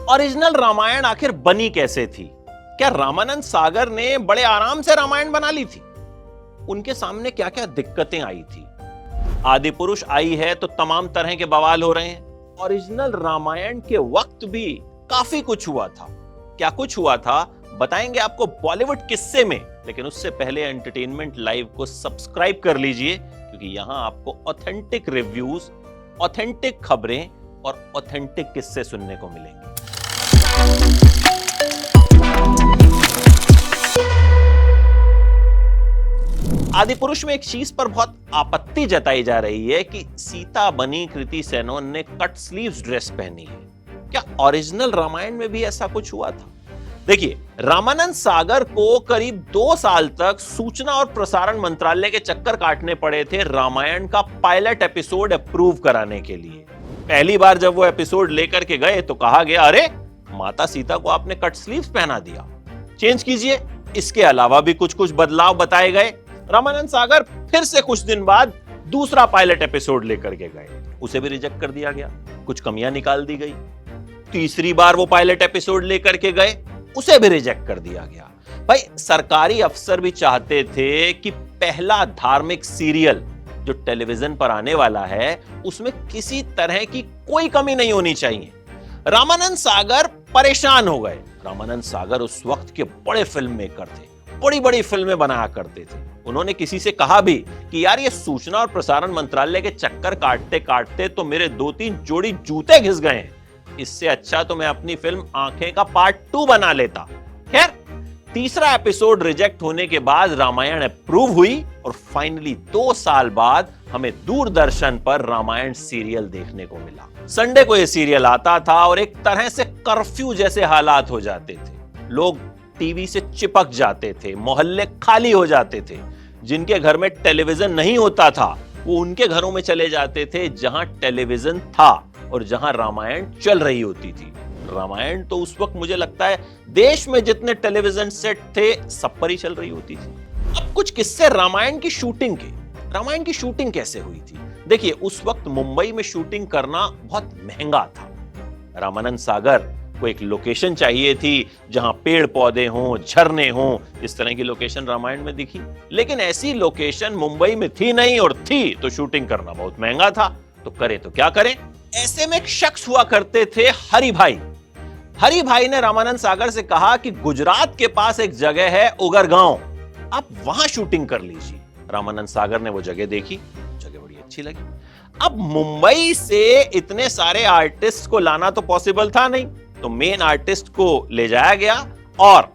Original Ramayan आखिर बनी कैसे थी? क्या रामानंद सागर ने बड़े आराम से रामायण बना ली थी? उनके सामने क्या क्या दिक्कतें आई थी? आदि पुरुष आई है तो तमाम तरह के बवाल हो रहे हैं। ओरिजिनल रामायण के वक्त भी काफी कुछ हुआ था। क्या कुछ हुआ था बताएंगे आपको बॉलीवुड किस्से में, लेकिन उससे पहले एंटरटेनमेंट लाइव को सब्सक्राइब कर लीजिए, क्योंकि यहां आपको ऑथेंटिक रिव्यूज, ऑथेंटिक खबरें और ऑथेंटिक किस्से सुनने को मिलेंगे। आदि पुरुष में एक चीज पर बहुत आपत्ति जताई जा रही है कि सीता बनी कृति सेनन ने कट स्लीव्स ड्रेस पहनी है। क्या ओरिजिनल रामायण में भी ऐसा कुछ हुआ था? देखिए, रामानंद सागर को करीब 2 साल तक सूचना और प्रसारण मंत्रालय के चक्कर काटने पड़े थे रामायण का पायलट एपिसोड अप्रूव कराने के लिए। पहली बार जब वो एपिसोड लेकर के गए तो कहा गया, अरे माता सीता को आपने कट स्लीव्स पहना दिया, चेंज कीजिए। इसके अलावा भी कुछ कुछ बदलाव बताए गए। रामानंद सागर फिर से कुछ दिन बाद दूसरा पायलट एपिसोड लेकर के गए, उसे भी रिजेक्ट कर दिया गया, कुछ कमियां निकाल दी गई। तीसरी बार वो पायलट एपिसोड लेकर के गए, उसे भी रिजेक्ट कर दिया गया। भाई, सरकारी अफसर भी चाहते थे कि पहला धार्मिक सीरियल जो टेलीविजन पर आने वाला है उसमें किसी तरह की कोई कमी नहीं होनी चाहिए। रामानंद सागर परेशान हो गए। रामानंद सागर उस वक्त के बड़े फिल्म मेकर थे, बड़ी बड़ी फिल्में बनाया करते थे। उन्होंने किसी से कहा भी कि यार, ये सूचना और प्रसारण मंत्रालय के चक्कर काटते काटते तो मेरे 2-3 जोड़ी जूते घिस गए हैं, इससे अच्छा तो मैं अपनी फिल्म आंखें का पार्ट 2 बना लेता। खैर, तीसरा एपिसोड रिजेक्ट होने के बाद रामायण अप्रूव हुई और फाइनली 2 साल बाद हमें दूरदर्शन पर रामायण सीरियल देखने को मिला। संडे को यह सीरियल आता था और एक तरह से कर्फ्यू जैसे हालात हो जाते थे। लोग टीवी से चिपक जाते थे, मोहल्ले खाली हो जाते थे। जिनके घर में टेलीविजन नहीं होता था वो उनके घरों में चले जाते थे जहां टेलीविजन था और जहां रामायण चल रही होती थी। रामायण तो उस वक्त मुझे लगता है देश में जितने टेलीविजन सेट थे सब पर ही चल रही होती थी। अब कुछ किस्से रामायण की शूटिंग के। रामायण की शूटिंग कैसे हुई थी? देखिए, उस वक्त मुंबई में शूटिंग करना बहुत महंगा था। रामानंद सागर को एक लोकेशन चाहिए थी जहां पेड़ पौधे हों, झरने हों। इस तरह की लोकेशन रामायण में दिखी, लेकिन ऐसी लोकेशन मुंबई में थी नहीं, और थी तो शूटिंग करना बहुत महंगा था। तो करे तो क्या करें? ऐसे में एक शख्स हुआ करते थे, हरि भाई। हरि भाई ने रामानंद सागर से कहा कि गुजरात के पास एक जगह है उगरगांव, आप वहां शूटिंग कर लीजिए। रामानंद सागर ने वो जगह देखी, जगह बड़ी अच्छी लगी। अब मुंबई से इतने सारे आर्टिस्ट को लाना तो पॉसिबल था नहीं, तो मेन आर्टिस्ट को ले जाया गया और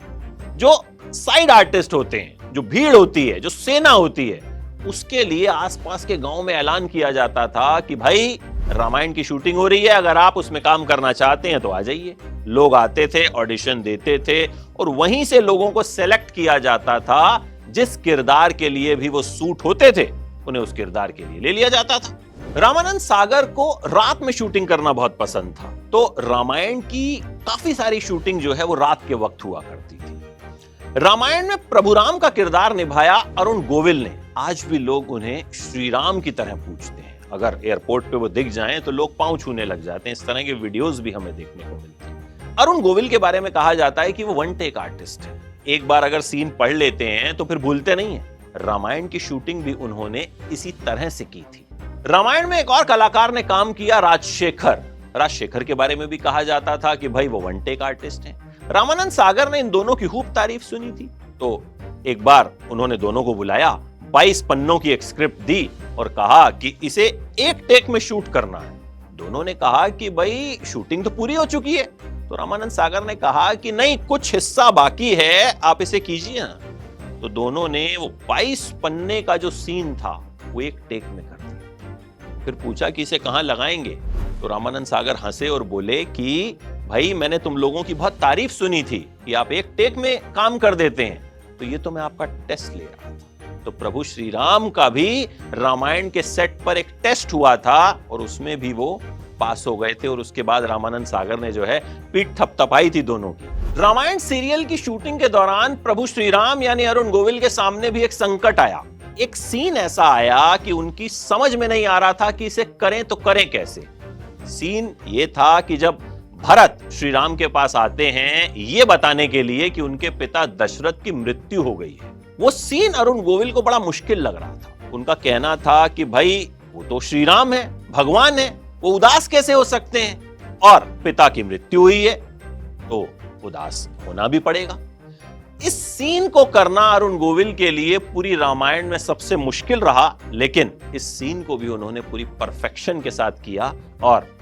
जो साइड आर्टिस्ट होते हैं, जो भीड़ होती है, जो सेना होती है, उसके लिए आसपास के गांव में ऐलान किया जाता था कि भाई, रामायण की शूटिंग हो रही है, अगर आप उसमें काम करना चाहते हैं तो आ जाइए। लोग आते थे, ऑडिशन देते थे और वहीं से लोगों को सेलेक्ट किया जाता था। जिस किरदार के लिए भी वो सूट होते थे उन्हें उस किरदार के लिए ले लिया जाता था। रामानंद सागर को रात में शूटिंग करना बहुत पसंद था, तो रामायण की काफी सारी शूटिंग जो है वो रात के वक्त हुआ करती थी। रामायण में प्रभु राम का किरदार निभाया अरुण गोविल ने। आज भी लोग उन्हें श्री राम की तरह पूछते हैं। अगर एयरपोर्ट पे वो दिख जाएं तो लोग पांव छूने लग जाते हैं। इस तरह के वीडियोस भी हमें देखने को मिलते हैं। अरुण गोविल के बारे में कहा जाता है कि वो वन टेक आर्टिस्ट है। एक बार अगर सीन पढ़ लेते हैं तो फिर भूलते नहीं है। रामायण की शूटिंग भी उन्होंने इसी तरह से की थी। रामायण में एक और कलाकार ने काम किया, राजशेखर। राजशेखर के बारे में भी कहा जाता था कि भाई वो वन टेक आर्टिस्ट हैं। रामानंद सागर ने इन दोनों की खूब तारीफ सुनी थी, तो एक बार उन्होंने दोनों को बुलाया, 22 पन्नों की एक स्क्रिप्ट दी और कहा कि इसे एक टेक में शूट करना है। दोनों ने कहा कि भाई, शूटिंग तो पूरी हो चुकी है। तो रामानंद सागर ने कहा कि नहीं, कुछ हिस्सा बाकी है, आप इसे कीजिए ना। तो दोनों ने वो 22 पन्ने का जो सीन था वो एक टेक में कर दिया। फिर पूछा कि इसे कहां लगाएंगे? तो रामानंद सागर हंसे और बोले कि भाई, मैंने तुम लोगों की बहुत तारीफ सुनी थी कि आप एक टेक में काम कर देते हैं, तो ये तो मैं आपका टेस्ट ले रहा था। तो प्रभु श्री राम का भी रामायण के सेट पर एक टेस्ट हुआ था और उसमें भी वो पास हो गए थे। और उसके बाद रामानंद सागर ने जो है पीठ थपथपाई थी दोनों की। रामायण सीरियल की शूटिंग के दौरान प्रभु श्री राम यानी अरुण गोविल के सामने भी एक संकट आया। एक सीन ऐसा आया कि उनकी समझ में नहीं आ रहा था कि इसे करें तो करें कैसे। सीन ये था कि जब भरत श्री राम के पास आते हैं ये बताने के लिए कि उनके पिता दशरथ की मृत्यु हो गई है। वो सीन अरुण गोविल को बड़ा मुश्किल लग रहा था। उनका कहना था कि भाई वो तो श्री राम है, भगवान है, वो उदास कैसे हो सकते हैं, और पिता की मृत्यु हुई है तो उदास होना भी पड़ेगा। इस सीन को करना अरुण गोविल के लिए पूरी रामायण में सबसे मुश्किल रहा, लेकिन इस सीन को भी उन्होंने पूरी परफेक्शन के साथ किया। और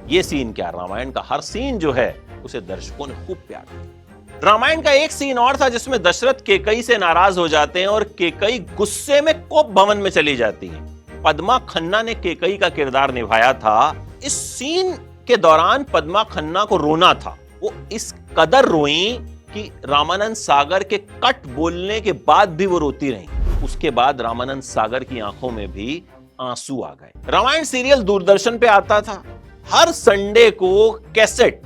ये सीन क्या, रामायण का हर सीन जो है उसे दर्शकों ने खूब प्यार दिया। रामायण का एक सीन और था जिसमें दशरथ केकई से नाराज हो जाते हैं और केकई गुस्से में कोप भवन में चली जाती है। पद्मा खन्ना ने केकई का किरदार निभाया था। इस सीन के दौरान पद्मा खन्ना को रोना था। वो इस कदर रोई कि रामानंद सागर के कट बोलने के बाद भी वो रोती रही। उसके बाद रामानंद सागर की आंखों में भी आंसू आ गए। रामायण सीरियल दूरदर्शन पे आता था। हर संडे को कैसेट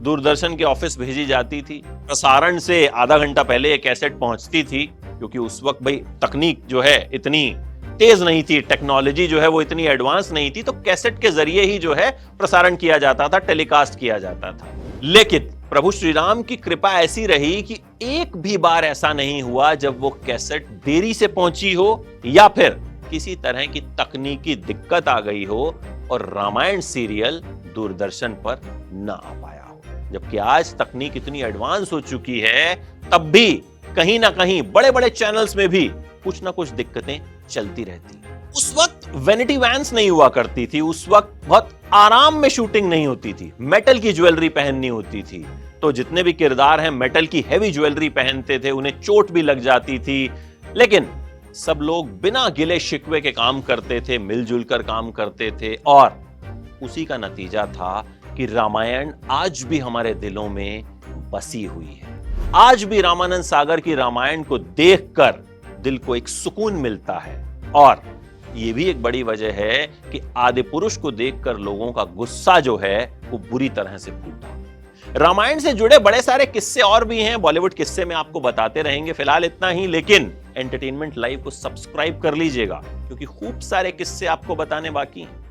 दूरदर्शन के ऑफिस भेजी जाती थी। प्रसारण से आधा घंटा पहले ये कैसेट पहुंचती थी, क्योंकि उस वक्त भाई तकनीक जो है इतनी तेज नहीं थी, टेक्नोलॉजी जो है वो इतनी एडवांस नहीं थी, तो कैसेट के जरिए ही जो है प्रसारण किया जाता था, टेलीकास्ट किया जाता था। लेकिन प्रभु श्री राम की कृपा ऐसी रही कि एक भी बार ऐसा नहीं हुआ जब वो कैसेट देरी से पहुंची हो या फिर किसी तरह की तकनीकी दिक्कत आ गई हो और रामायण सीरियल दूरदर्शन पर न आ पाया हो। जबकि आज तकनीक इतनी एडवांस हो चुकी है, तब भी कहीं ना कहीं बड़े बड़े चैनल्स में भी कुछ ना कुछ दिक्कतें चलती रहती। उस वक्त वैनिटी वैन्स नहीं हुआ करती थी, उस वक्त बहुत आराम में शूटिंग नहीं होती थी, मेटल की ज्वेलरी पहननी होती थी। तो जितने भी किरदार हैं मेटल की हैवी ज्वेलरी पहनते थे, उन्हें चोट भी लग जाती थी, लेकिन सब लोग बिना गिले शिकवे के काम करते थे, मिलजुल कर काम करते थे। और उसी का नतीजा था कि रामायण आज भी हमारे दिलों में बसी हुई है। आज भी रामानंद सागर की रामायण को देखकर दिल को एक सुकून मिलता है। और यह भी एक बड़ी वजह है कि आदि पुरुष को देखकर लोगों का गुस्सा जो है वो बुरी तरह से फूटा। रामायण से जुड़े बड़े सारे किस्से और भी हैं, बॉलीवुड किस्से में आपको बताते रहेंगे। फिलहाल इतना ही, लेकिन एंटरटेनमेंट लाइव को सब्सक्राइब कर लीजिएगा, क्योंकि खूब सारे किस्से आपको बताने बाकी हैं।